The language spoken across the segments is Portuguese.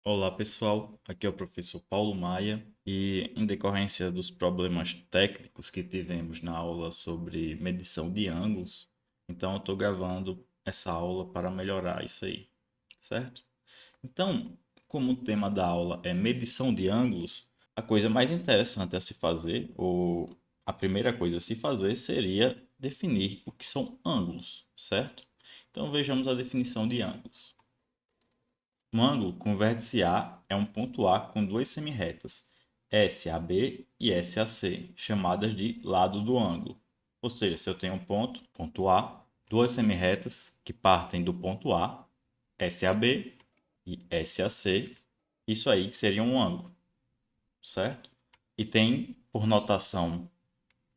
Olá pessoal, aqui é o professor Paulo Maia e em decorrência dos problemas técnicos que tivemos na aula sobre medição de ângulos, então eu estou gravando essa aula para melhorar isso aí, certo? Então, como o tema da aula é medição de ângulos, a coisa mais interessante a se fazer, ou a primeira coisa a se fazer, seria definir o que são ângulos, certo? Então vejamos a definição de ângulos. Um ângulo com vértice A é um ponto A com duas semirretas, SAB e SAC, chamadas de lado do ângulo. Ou seja, se eu tenho um ponto A, duas semirretas que partem do ponto A, SAB e SAC, isso aí que seria um ângulo, certo? E tem por notação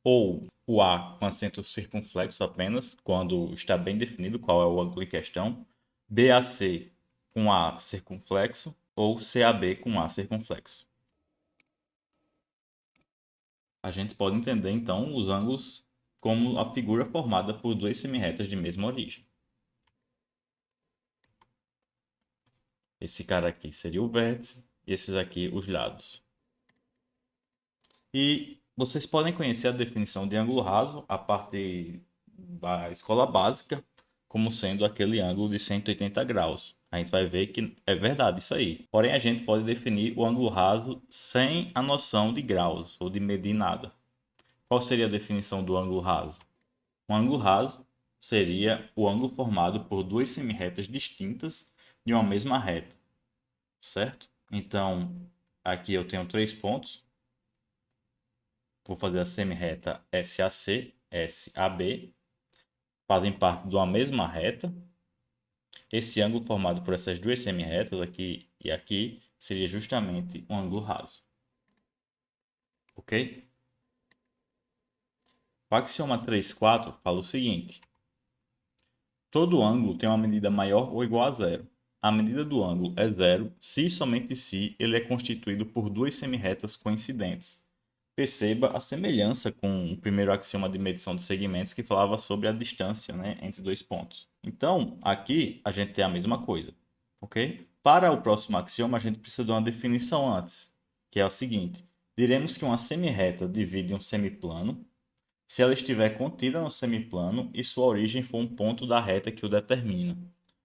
ou o A com acento circunflexo apenas, quando está bem definido qual é o ângulo em questão, BAC com A circunflexo ou CAB com A circunflexo. A gente pode entender então os ângulos como a figura formada por duas semirretas de mesma origem. Esse cara aqui seria o vértice e esses aqui os lados. E vocês podem conhecer a definição de ângulo raso a partir da escola básica, como sendo aquele ângulo de 180 graus. A gente vai ver que é verdade isso aí. Porém, a gente pode definir o ângulo raso sem a noção de graus ou de medir nada. Qual seria a definição do ângulo raso? Um ângulo raso seria o ângulo formado por duas semirretas distintas de uma mesma reta, certo? Então, aqui eu tenho três pontos. Vou fazer a semirreta SAC, SAB, fazem parte de uma mesma reta. Esse ângulo formado por essas duas semirretas aqui e aqui seria justamente um ângulo raso. Ok? O axioma 3,4 fala o seguinte: todo ângulo tem uma medida maior ou igual a zero. A medida do ângulo é zero se e somente se ele é constituído por duas semirretas coincidentes. Perceba a semelhança com o primeiro axioma de medição de segmentos que falava sobre a distância, né, entre dois pontos. Então, aqui a gente tem a mesma coisa, ok? Para o próximo axioma, a gente precisa de uma definição antes, que é o seguinte: diremos que uma semirreta divide um semiplano se ela estiver contida no semiplano e sua origem for um ponto da reta que o determina.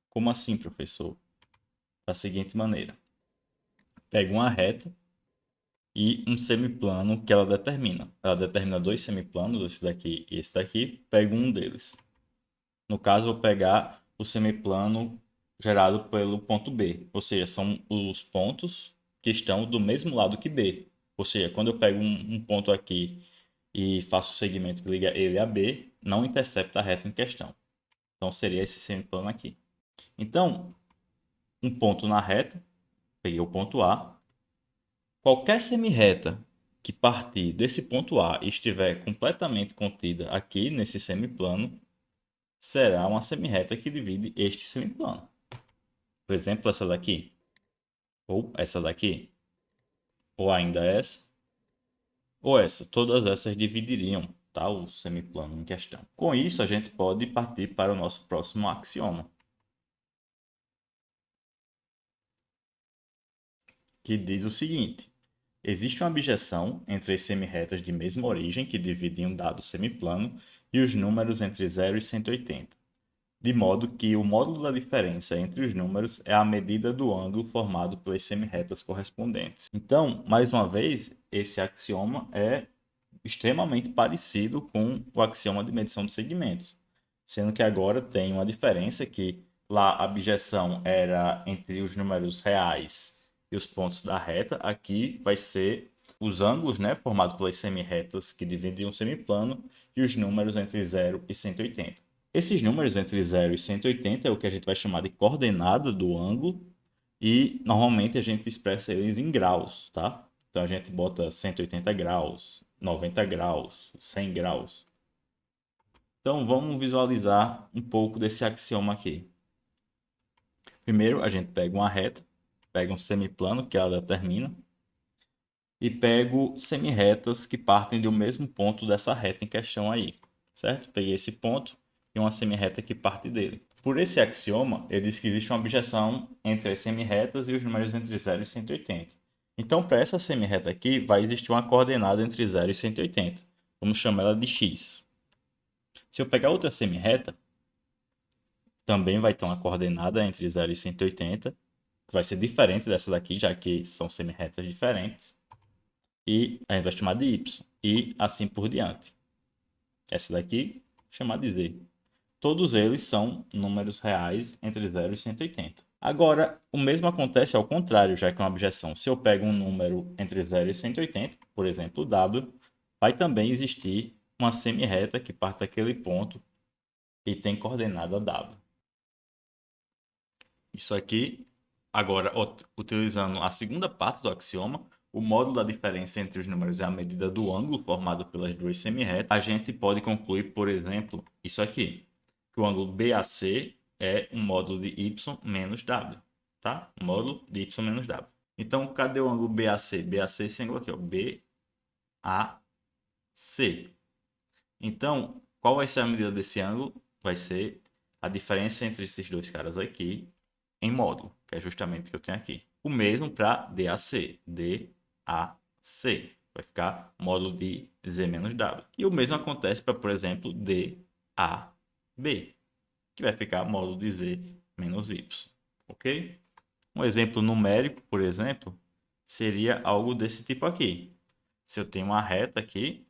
Como assim, professor? Da seguinte maneira: pega uma reta e um semiplano que ela determina. Ela determina dois semiplanos, esse daqui e esse daqui, pego um deles. No caso, vou pegar o semiplano gerado pelo ponto B, ou seja, são os pontos que estão do mesmo lado que B. Ou seja, quando eu pego um ponto aqui e faço o segmento que liga ele a B, não intercepta a reta em questão. Então seria esse semiplano aqui. Então, um ponto na reta, peguei o ponto A. Qualquer semirreta que partir desse ponto A e estiver completamente contida aqui nesse semiplano, será uma semirreta que divide este semiplano. Por exemplo, essa daqui, ou essa daqui, ou ainda essa, ou essa. Todas essas dividiriam, tá, o semiplano em questão. Com isso, a gente pode partir para o nosso próximo axioma, que diz o seguinte: existe uma abjeção entre as semirretas de mesma origem que dividem um dado semiplano e os números entre 0 e 180, de modo que o módulo da diferença entre os números é a medida do ângulo formado pelas semirretas correspondentes. Então, mais uma vez, esse axioma é extremamente parecido com o axioma de medição de segmentos, sendo que agora tem uma diferença que lá a abjeção era entre os números reais e os pontos da reta, aqui vai ser os ângulos, né, formados pelas semirretas que dividem um semiplano e os números entre 0 e 180. Esses números entre 0 e 180 é o que a gente vai chamar de coordenada do ângulo e normalmente a gente expressa eles em graus, tá? Então a gente bota 180 graus, 90 graus, 100 graus. Então vamos visualizar um pouco desse axioma aqui. Primeiro a gente pega uma reta, pega um semiplano que ela determina e pego semirretas que partem do mesmo ponto dessa reta em questão aí, certo? Peguei esse ponto e uma semirreta que parte dele. Por esse axioma, ele diz que existe uma objeção entre as semirretas e os números entre 0 e 180. Então, para essa semirreta aqui, vai existir uma coordenada entre 0 e 180. Vamos chamar ela de x. Se eu pegar outra semirreta, também vai ter uma coordenada entre 0 e 180, que vai ser diferente dessa daqui, já que são semirretas diferentes. E a gente vai chamar de y, e assim por diante. Essa daqui, chamar de z. Todos eles são números reais entre 0 e 180. Agora, o mesmo acontece ao contrário, já que é uma objeção. Se eu pego um número entre 0 e 180, por exemplo, w, vai também existir uma semirreta que parte daquele ponto e tem coordenada w. Isso aqui, agora, utilizando a segunda parte do axioma, o módulo da diferença entre os números é a medida do ângulo formado pelas duas semirretas, a gente pode concluir, por exemplo, isso aqui, que o ângulo BAC é um módulo de y menos w, tá? Um módulo de y menos w. Então, cadê o ângulo BAC? BAC é esse ângulo aqui, ó, BAC. Então, qual vai ser a medida desse ângulo? Vai ser a diferença entre esses dois caras aqui em módulo, que é justamente o que eu tenho aqui. O mesmo para DAC. DAC. Vai ficar módulo de Z menos W. E o mesmo acontece para, por exemplo, DAB, que vai ficar módulo de Z menos Y. Ok? Um exemplo numérico, por exemplo, seria algo desse tipo aqui. Se eu tenho uma reta aqui,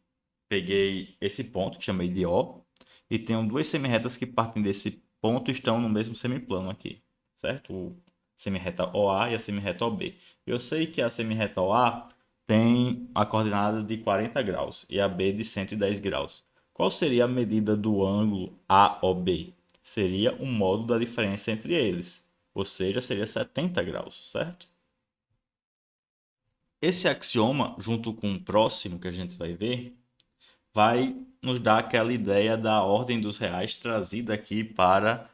peguei esse ponto que chamei de O, e tenho duas semirretas que partem desse ponto e estão no mesmo semiplano aqui, certo? O semirreta OA e a semirreta OB. Eu sei que a semirreta OA tem a coordenada de 40 graus e a B de 110 graus. Qual seria a medida do ângulo AOB? Seria o módulo da diferença entre eles, ou seja, seria 70 graus, certo? Esse axioma, junto com o próximo que a gente vai ver, vai nos dar aquela ideia da ordem dos reais trazida aqui para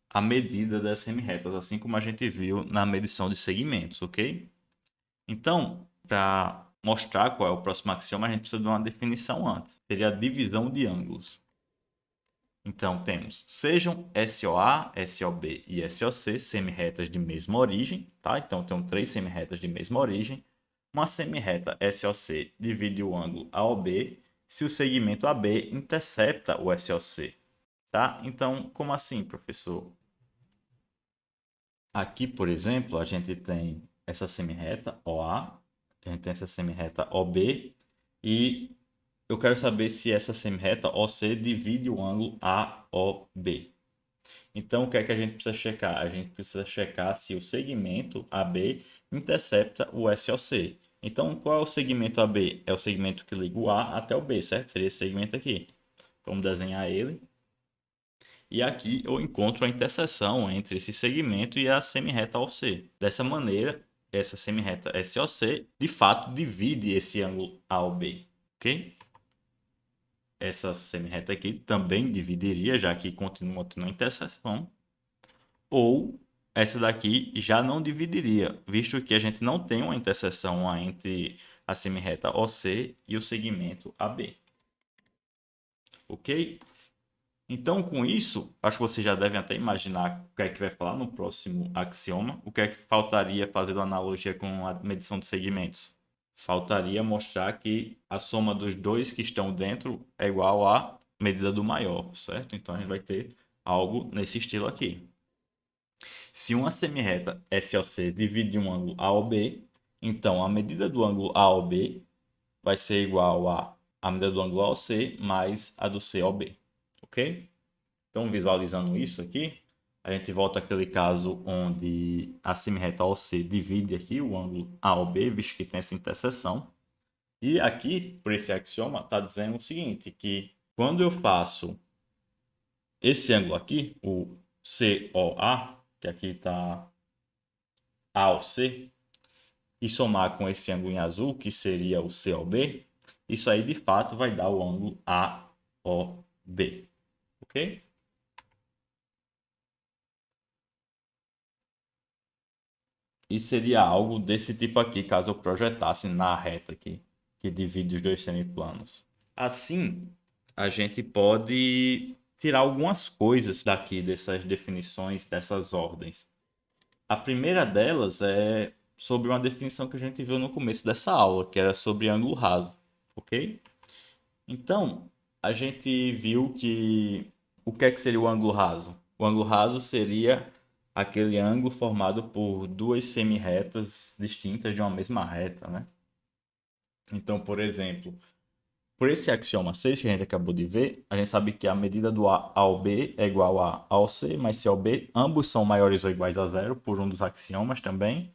a medida das semirretas, assim como a gente viu na medição de segmentos, ok? Então, para mostrar qual é o próximo axioma, a gente precisa de uma definição antes. Seria a divisão de ângulos. Então, temos, sejam SOA, SOB e SOC semirretas de mesma origem, tá? Então, tenho três semirretas de mesma origem. Uma semirreta SOC divide o ângulo AOB se o segmento AB intercepta o SOC, tá? Então, como assim, professor? Aqui, por exemplo, a gente tem essa semirreta OA, a gente tem essa semirreta OB e eu quero saber se essa semirreta OC divide o ângulo AOB. Então, o que é que a gente precisa checar? A gente precisa checar se o segmento AB intercepta o SOC. Então, qual é o segmento AB? É o segmento que liga o A até o B, certo? Seria esse segmento aqui. Vamos desenhar ele. E aqui eu encontro a interseção entre esse segmento e a semirreta OC. Dessa maneira, essa semirreta SOC, de fato, divide esse ângulo AOB, ok? Essa semirreta aqui também dividiria, já que continua tendo uma interseção. Ou essa daqui já não dividiria, visto que a gente não tem uma interseção entre a semirreta OC e o segmento AB. Ok? Então, com isso, acho que vocês já devem até imaginar o que é que vai falar no próximo axioma. O que é que faltaria fazendo analogia com a medição de segmentos? Faltaria mostrar que a soma dos dois que estão dentro é igual à medida do maior, certo? Então, a gente vai ter algo nesse estilo aqui. Se uma semirreta SOC divide um ângulo AOB, então a medida do ângulo AOB vai ser igual a medida do ângulo AOC mais a do COB, ok? Então, visualizando isso aqui, a gente volta àquele caso onde a semirreta OC divide aqui o ângulo AOB, visto que tem essa interseção. E aqui, por esse axioma, está dizendo o seguinte, que quando eu faço esse ângulo aqui, o COA, que aqui está AOC, e somar com esse ângulo em azul, que seria o COB, isso aí de fato vai dar o ângulo AOB, ok? E seria algo desse tipo aqui, caso eu projetasse na reta aqui, que divide os dois semiplanos. Assim, a gente pode tirar algumas coisas daqui dessas definições, dessas ordens. A primeira delas é sobre uma definição que a gente viu no começo dessa aula, que era sobre ângulo raso, ok? Então, a gente viu que o que é que seria o ângulo raso? O ângulo raso seria aquele ângulo formado por duas semirretas distintas de uma mesma reta, né? Então, por exemplo, por esse axioma 6 que a gente acabou de ver, a gente sabe que a medida do A ao B é igual a ao C mais C ao B. Ambos são maiores ou iguais a zero, por um dos axiomas também.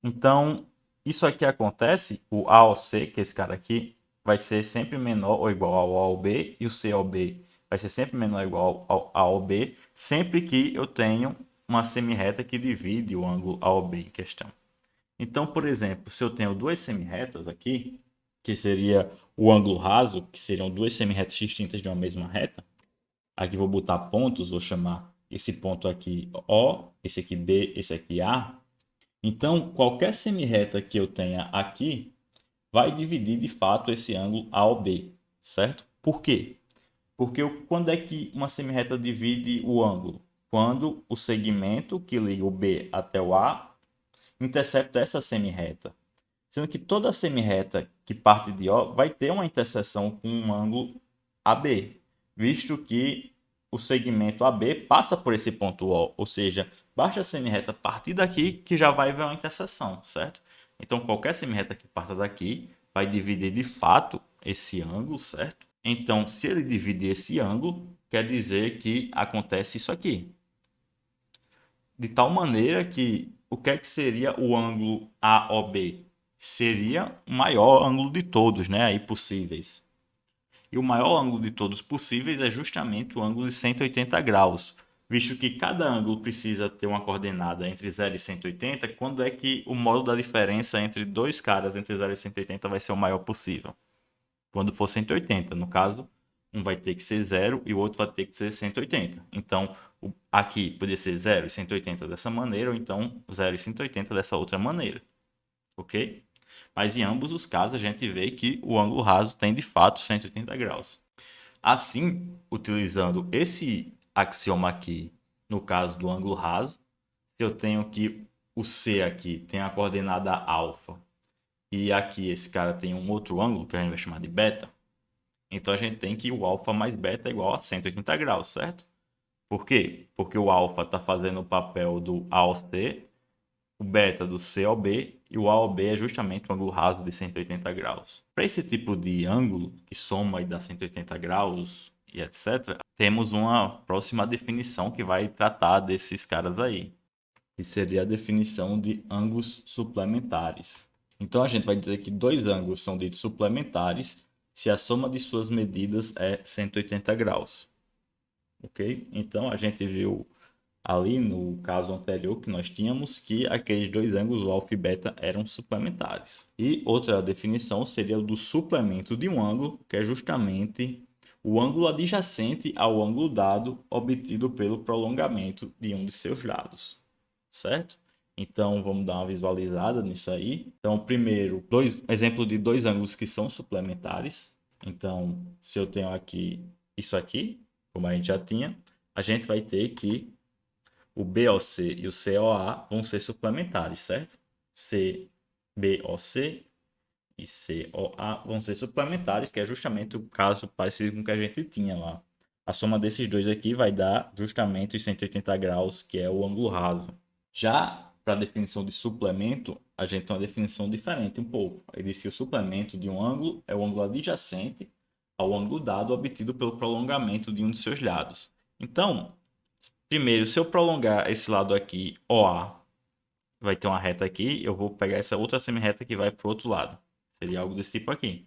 Então, isso aqui acontece, o A ao C, que é esse cara aqui, vai ser sempre menor ou igual ao A ao B, e o C ao B vai ser sempre menor ou igual ao A ao B, sempre que eu tenho uma semirreta que divide o ângulo A ao B em questão. Então, por exemplo, se eu tenho duas semirretas aqui, que seria o ângulo raso, que seriam duas semirretas distintas de uma mesma reta, aqui vou botar pontos, vou chamar esse ponto aqui O, esse aqui B, esse aqui A. Então, qualquer semirreta que eu tenha aqui vai dividir de fato esse ângulo A ao B, certo? Por quê? Porque quando é que uma semirreta divide o ângulo? Quando o segmento que liga o B até o A intercepta essa semirreta. Sendo que toda semirreta que parte de O vai ter uma interseção com um ângulo AB, visto que o segmento AB passa por esse ponto O, ou seja, basta a semirreta partir daqui que já vai ver uma interseção, certo? Então, qualquer semirreta que parta daqui vai dividir de fato esse ângulo, certo? Então, se ele dividir esse ângulo, quer dizer que acontece isso aqui. De tal maneira que o que é que seria o ângulo AOB? Seria o maior ângulo de todos, né, aí possíveis. E o maior ângulo de todos possíveis é justamente o ângulo de 180 graus, visto que cada ângulo precisa ter uma coordenada entre 0 e 180, quando é que o modo da diferença entre dois caras entre 0 e 180 vai ser o maior possível? Quando for 180, no caso, um vai ter que ser 0 e o outro vai ter que ser 180. Então, aqui poderia ser 0 e 180 dessa maneira, ou então 0 e 180 dessa outra maneira, ok? Mas em ambos os casos a gente vê que o ângulo raso tem de fato 180 graus. Assim, utilizando esse axioma aqui, no caso do ângulo raso, se eu tenho que o C aqui tem a coordenada alfa e aqui esse cara tem um outro ângulo que a gente vai chamar de beta, então a gente tem que o alfa mais beta é igual a 180 graus, certo? Por quê? Porque o alfa está fazendo o papel do A ao C, o beta do C ao B e o A ao B é justamente o ângulo raso de 180 graus. Para esse tipo de ângulo, que soma e dá 180 graus e etc., temos uma próxima definição que vai tratar desses caras aí, que seria a definição de ângulos suplementares. Então a gente vai dizer que dois ângulos são ditos suplementares se a soma de suas medidas é 180 graus. Ok? Então a gente viu ali no caso anterior que nós tínhamos que aqueles dois ângulos, o alfa e beta, eram suplementares. E outra definição seria o do suplemento de um ângulo, que é justamente o ângulo adjacente ao ângulo dado obtido pelo prolongamento de um de seus lados, certo? Então vamos dar uma visualizada nisso aí. Então, primeiro, exemplo de dois ângulos que são suplementares. Então, se eu tenho aqui isso aqui, como a gente já tinha, a gente vai ter que o BOC e o COA vão ser suplementares, certo? CBOC e COA vão ser suplementares, que é justamente o caso parecido com o que a gente tinha lá. A soma desses dois aqui vai dar justamente os 180 graus, que é o ângulo raso. Já para a definição de suplemento, a gente tem uma definição diferente um pouco. Ele diz que o suplemento de um ângulo é o ângulo adjacente ao ângulo dado obtido pelo prolongamento de um de seus lados. Então, primeiro, se eu prolongar esse lado aqui, OA, vai ter uma reta aqui, eu vou pegar essa outra semirreta que vai para o outro lado. Seria algo desse tipo aqui.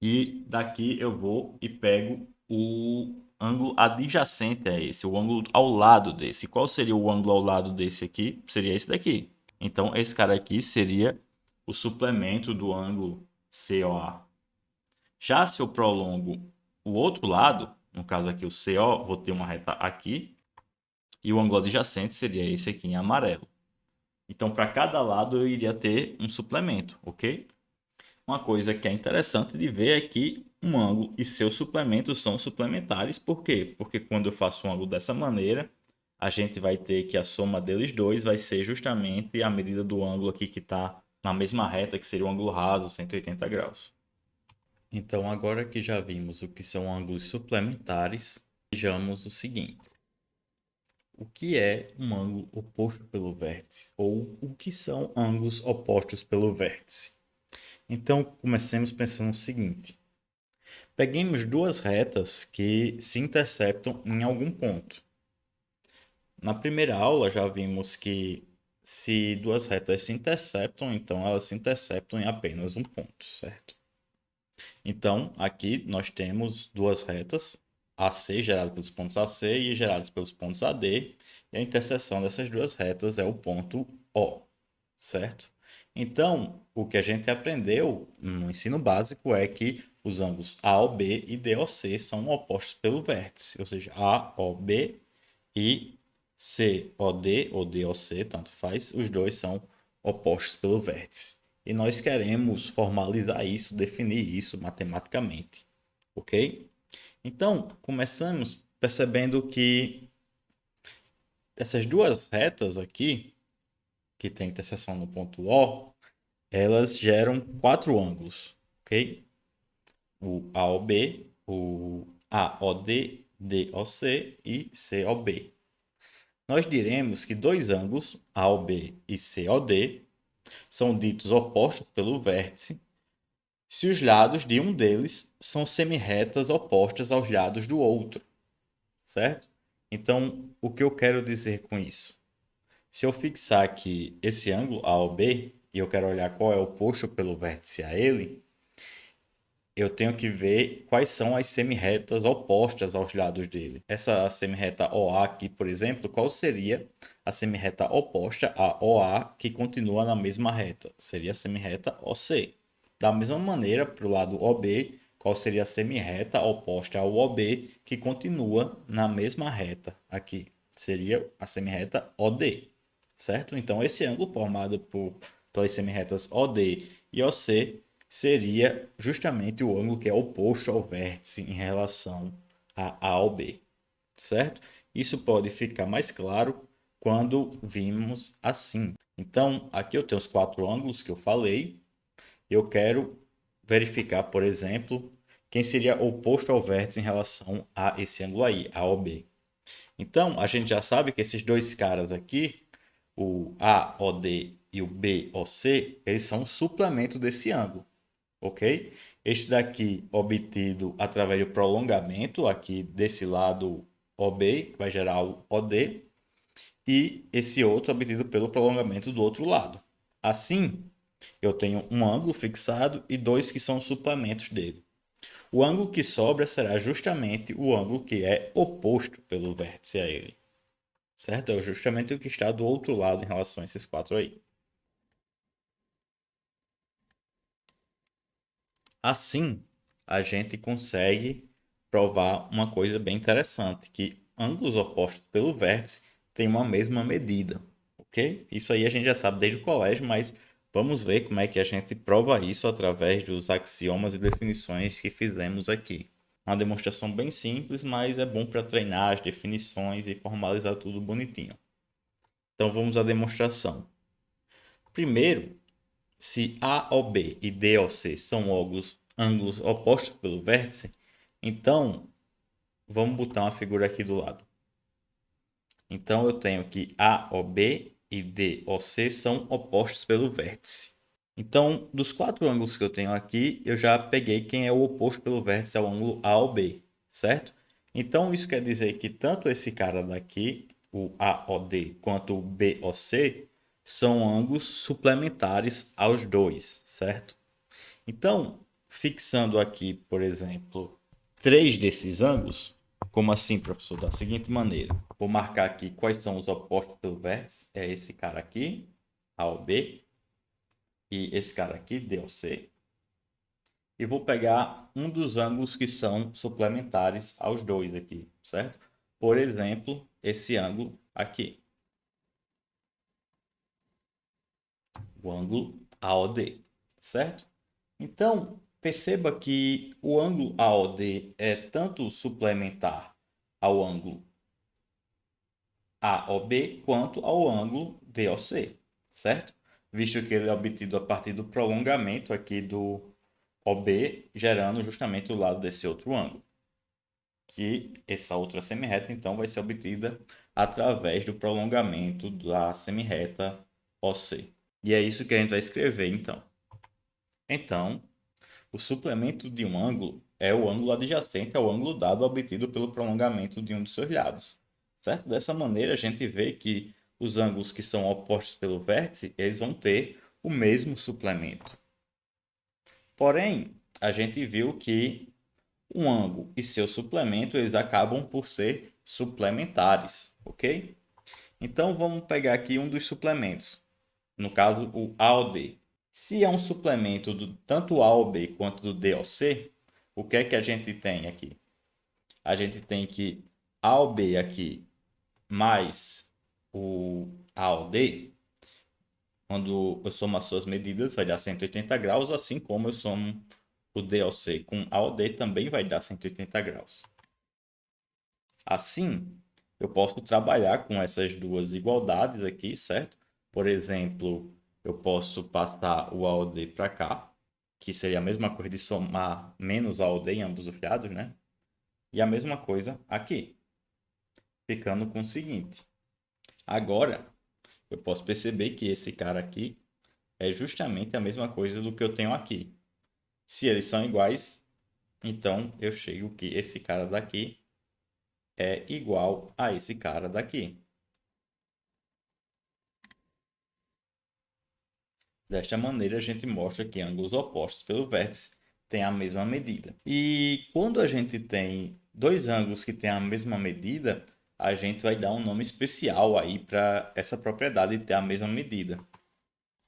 E daqui eu vou e pego o ângulo adjacente a esse, o ângulo ao lado desse. Qual seria o ângulo ao lado desse aqui? Seria esse daqui. Então, esse cara aqui seria o suplemento do ângulo COA. Já se eu prolongo o outro lado, no caso aqui o CO, vou ter uma reta aqui, e o ângulo adjacente seria esse aqui em amarelo. Então, para cada lado eu iria ter um suplemento, ok? Uma coisa que é interessante de ver é que um ângulo e seus suplementos são suplementares. Por quê? Porque quando eu faço um ângulo dessa maneira, a gente vai ter que a soma deles dois vai ser justamente a medida do ângulo aqui que está na mesma reta, que seria o ângulo raso, 180 graus. Então, agora que já vimos o que são ângulos suplementares, vejamos o seguinte. O que é um ângulo oposto pelo vértice? Ou o que são ângulos opostos pelo vértice? Então, comecemos pensando o seguinte. Peguemos duas retas que se interceptam em algum ponto. Na primeira aula já vimos que se duas retas se interceptam, então elas se interceptam em apenas um ponto, certo? Então, aqui nós temos duas retas, AC geradas pelos pontos AC e geradas pelos pontos AD, e a interseção dessas duas retas é o ponto O, certo? Então, o que a gente aprendeu no ensino básico é que os ângulos AOB e DOC são opostos pelo vértice, ou seja, AOB e COD ou DOC, tanto faz, os dois são opostos pelo vértice. E nós queremos formalizar isso, definir isso matematicamente, ok? Então, começamos percebendo que essas duas retas aqui, que tem interseção no ponto O, elas geram quatro ângulos, ok? O AOB, o AOD, DOC e COB. Nós diremos que dois ângulos, AOB e COD, são ditos opostos pelo vértice se os lados de um deles são semirretas opostas aos lados do outro, certo? Então, o que eu quero dizer com isso? Se eu fixar aqui esse ângulo AOB e eu quero olhar qual é o oposto pelo vértice a ele, eu tenho que ver quais são as semirretas opostas aos lados dele. Essa semirreta OA aqui, por exemplo, qual seria a semirreta oposta a OA que continua na mesma reta? Seria a semirreta OC. Da mesma maneira, para o lado OB, qual seria a semirreta oposta ao OB que continua na mesma reta aqui? Seria a semirreta OD, certo? Então, esse ângulo formado pelas semirretas OD e OC seria justamente o ângulo que é oposto ao vértice em relação a A ao B, certo? Isso pode ficar mais claro quando vimos assim. Então, aqui eu tenho os quatro ângulos que eu falei. Eu quero verificar, por exemplo, quem seria oposto ao vértice em relação a esse ângulo aí, A ao B. Então, a gente já sabe que esses dois caras aqui, o AOD e o BOC, eles são um suplemento desse ângulo, ok? Este daqui obtido através do prolongamento aqui desse lado OB, que vai gerar o OD, e esse outro obtido pelo prolongamento do outro lado. Assim, eu tenho um ângulo fixado e dois que são suplementos dele. O ângulo que sobra será justamente o ângulo que é oposto pelo vértice a ele, certo? É justamente o que está do outro lado em relação a esses quatro aí. Assim, a gente consegue provar uma coisa bem interessante, que ângulos opostos pelo vértice têm uma mesma medida, ok? Isso aí a gente já sabe desde o colégio, mas vamos ver como é que a gente prova isso através dos axiomas e definições que fizemos aqui. Uma demonstração bem simples, mas é bom para treinar as definições e formalizar tudo bonitinho. Então vamos à demonstração. Primeiro, se AOB e DOC são ângulos opostos pelo vértice, então vamos botar uma figura aqui do lado. Então eu tenho que AOB e DOC são opostos pelo vértice. Então, dos quatro ângulos que eu tenho aqui, eu já peguei quem é o oposto pelo vértice ao ângulo AOB, certo? Então isso quer dizer que tanto esse cara daqui, o AOD, quanto o BOC, são ângulos suplementares aos dois, certo? Então, fixando aqui, por exemplo, três desses ângulos, como assim, professor? Da seguinte maneira, vou marcar aqui quais são os opostos pelo vértice, é esse cara aqui, AOB, e esse cara aqui, DOC, e vou pegar um dos ângulos que são suplementares aos dois aqui, certo? Por exemplo, esse ângulo aqui, o ângulo AOD, certo? Então, Perceba que o ângulo AOD é tanto suplementar ao ângulo AOB quanto ao ângulo DOC, certo? Visto que ele é obtido a partir do prolongamento aqui do OB, gerando justamente o lado desse outro ângulo. Que essa outra semirreta, então, vai ser obtida através do prolongamento da semirreta OC. E é isso que a gente vai escrever, então. Então, o suplemento de um ângulo é o ângulo adjacente ao ângulo dado obtido pelo prolongamento de um dos seus lados. Certo? Dessa maneira, a gente vê que os ângulos que são opostos pelo vértice, eles vão ter o mesmo suplemento. Porém, a gente viu que um ângulo e seu suplemento, eles acabam por ser suplementares, ok? Então, vamos pegar aqui um dos suplementos, no caso, o AOD. Se é um suplemento do tanto AOB quanto do DOC, o que é que a gente tem aqui? A gente tem que AOB aqui mais o AOD, quando eu somo as suas medidas, vai dar 180 graus, assim como eu somo o DOC com AOD, também vai dar 180 graus. Assim, eu posso trabalhar com essas duas igualdades aqui, certo? Por exemplo, eu posso passar o AOD para cá, que seria a mesma coisa de somar menos AOD em ambos os lados, né? E a mesma coisa aqui, ficando com o seguinte. Agora, eu posso perceber que esse cara aqui é justamente a mesma coisa do que eu tenho aqui. Se eles são iguais, então eu chego que esse cara daqui é igual a esse cara daqui. Desta maneira, a gente mostra que ângulos opostos pelo vértice têm a mesma medida. E quando a gente tem dois ângulos que têm a mesma medida, a gente vai dar um nome especial aí para essa propriedade de ter a mesma medida,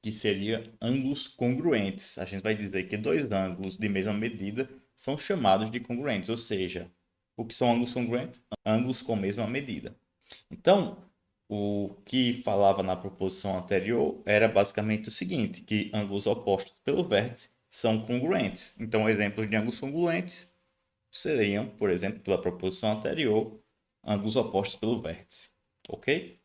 que seria ângulos congruentes. A gente vai dizer que dois ângulos de mesma medida são chamados de congruentes, ou seja, o que são ângulos congruentes? Ângulos com mesma medida. Então, o que falava na proposição anterior era basicamente o seguinte, que ângulos opostos pelo vértice são congruentes. Então, exemplos de ângulos congruentes seriam, por exemplo, pela proposição anterior, ângulos opostos pelo vértice. Ok?